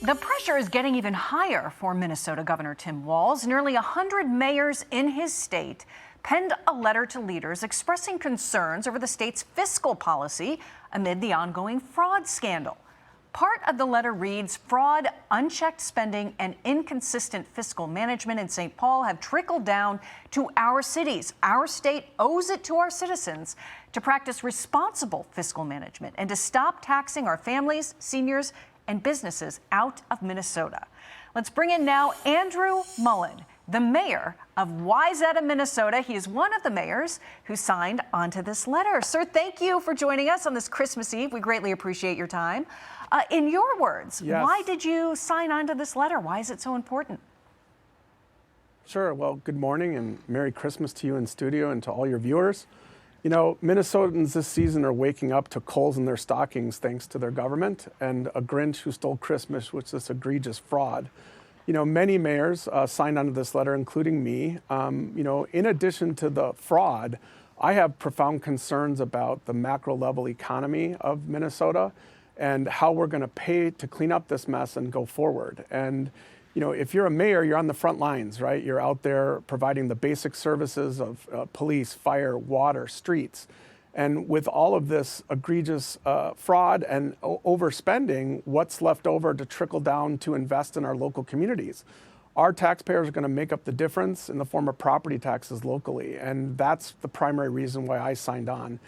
The pressure is getting even higher for Minnesota Governor Tim Walz. Nearly 100 mayors in his state penned a letter to leaders expressing concerns over the state's fiscal policy amid the ongoing fraud scandal. Part of the letter reads, fraud, unchecked spending, and inconsistent fiscal management in St. Paul have trickled down to our cities. Our state owes it to our citizens to practice responsible fiscal management and to stop taxing our families, seniors, and businesses out of Minnesota. Let's bring in now Andrew Mullen, the mayor of Wayzata, Minnesota. He is one of the mayors who signed onto this letter. Sir, thank you for joining us on this Christmas Eve. We greatly appreciate your time. In your words, yes. Why did you sign onto this letter? Why is it so important? Sure. Well, good morning and Merry Christmas to you in studio and to all your viewers. You know, Minnesotans this season are waking up to coals in their stockings thanks to their government and a Grinch who stole Christmas, which is this egregious fraud. You know, many mayors signed onto this letter, including me. You know, in addition to the fraud, I have profound concerns about the macro level economy of Minnesota and how we're going to pay to clean up this mess and go forward. And you know, if you're a mayor, you're on the front lines, right? You're out there providing the basic services of police, fire, water, streets. And with all of this egregious fraud and overspending, what's left over to trickle down to invest in our local communities? Our taxpayers are going to make up the difference in the form of property taxes locally. And that's the primary reason why I signed on.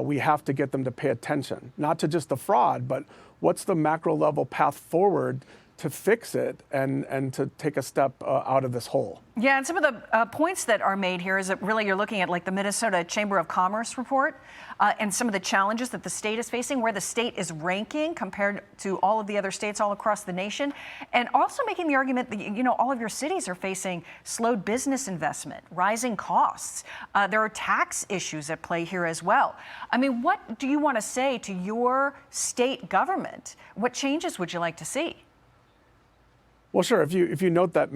We have to get them to pay attention, not to just the fraud, but what's the macro level path forward to fix it and to take a step out of this hole. Yeah, and some of the points that are made here is that really you're looking at like the Minnesota Chamber of Commerce report and some of the challenges that the state is facing, where the state is ranking compared to all of the other states all across the nation, and also making the argument that, you know, all of your cities are facing slowed business investment, rising costs. There are tax issues at play here as well. I mean, what do you want to say to your state government? What changes would you like to see? Well, sure. If you note that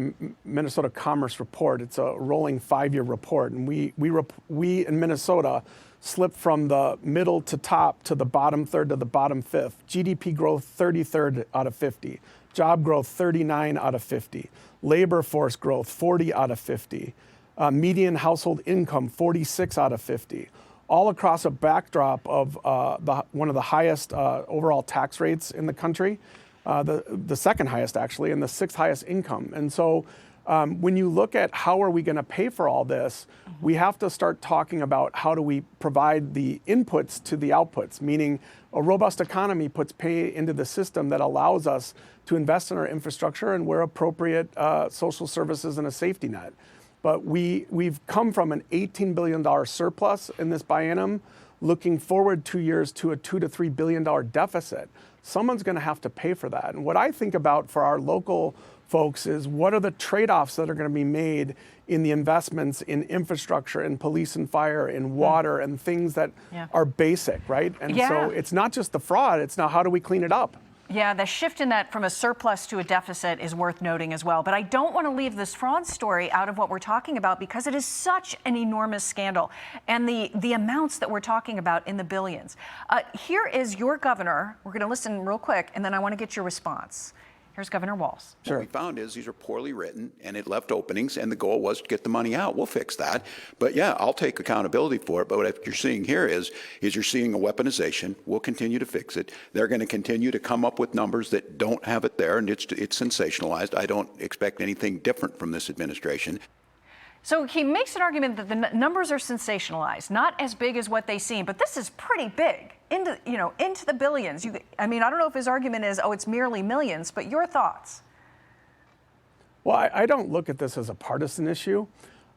Minnesota Commerce report, it's a rolling 5-year report, and we in Minnesota slipped from the middle to top to the bottom third to the bottom fifth. GDP growth 33rd out of 50, job growth 39 out of 50, labor force growth 40 out of 50, median household income 46 out of 50. All across a backdrop of one of the highest overall tax rates in the country. The second highest, actually, and the 6th highest income. And so when you look at how are we going to pay for all this, we have to start talking about how do we provide the inputs to the outputs, meaning a robust economy puts pay into the system that allows us to invest in our infrastructure and where appropriate social services and a safety net. But we've come from an $18 billion surplus in this biennium, looking forward 2 years to a $2 to $3 billion deficit. Someone's going to have to pay for that. And what I think about for our local folks is what are the trade-offs that are going to be made in the investments in infrastructure, in police and fire, in water, and things that are basic, right? And so it's not just the fraud, it's now how do we clean it up? Yeah, the shift in that from a surplus to a deficit is worth noting as well. But I don't want to leave this fraud story out of what we're talking about because it is such an enormous scandal. And the amounts that we're talking about in the billions. Here is your governor. We're going to listen real quick, and then I want to get your response. Here's Governor Walz. Sure. What we found is these are poorly written, and it left openings, and the goal was to get the money out. We'll fix that. But yeah, I'll take accountability for it. But what you're seeing here is you're seeing a weaponization. We'll continue to fix it. They're going to continue to come up with numbers that don't have it there, and it's sensationalized. I don't expect anything different from this administration. So he makes an argument that the numbers are sensationalized, not as big as what they seem, but this is pretty big, into the billions. I mean, I don't know if his argument is, oh, it's merely millions, but your thoughts? Well, I don't look at this as a partisan issue.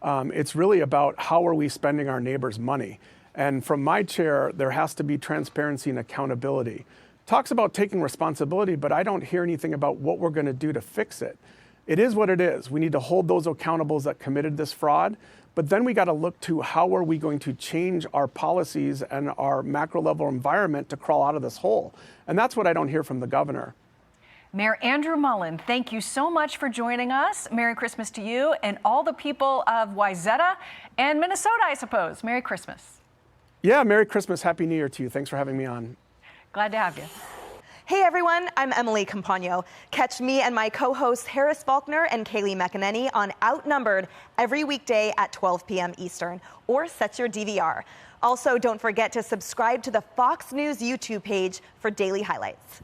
It's really about how are we spending our neighbors' money. And from my chair, there has to be transparency and accountability. Talks about taking responsibility, but I don't hear anything about what we're going to do to fix it. It is what it is. We need to hold those accountables that committed this fraud, but then we got to look to how are we going to change our policies and our macro level environment to crawl out of this hole. And that's what I don't hear from the governor. Mayor Andrew Mullen, thank you so much for joining us. Merry Christmas to you and all the people of Wayzata and Minnesota, I suppose. Merry Christmas. Yeah, Merry Christmas. Happy New Year to you. Thanks for having me on. Glad to have you. Hey everyone, I'm Emily Campagno. Catch me and my co-hosts Harris Faulkner and Kaylee McEnany on Outnumbered every weekday at 12 p.m. Eastern, or set your DVR. Also, don't forget to subscribe to the Fox News YouTube page for daily highlights.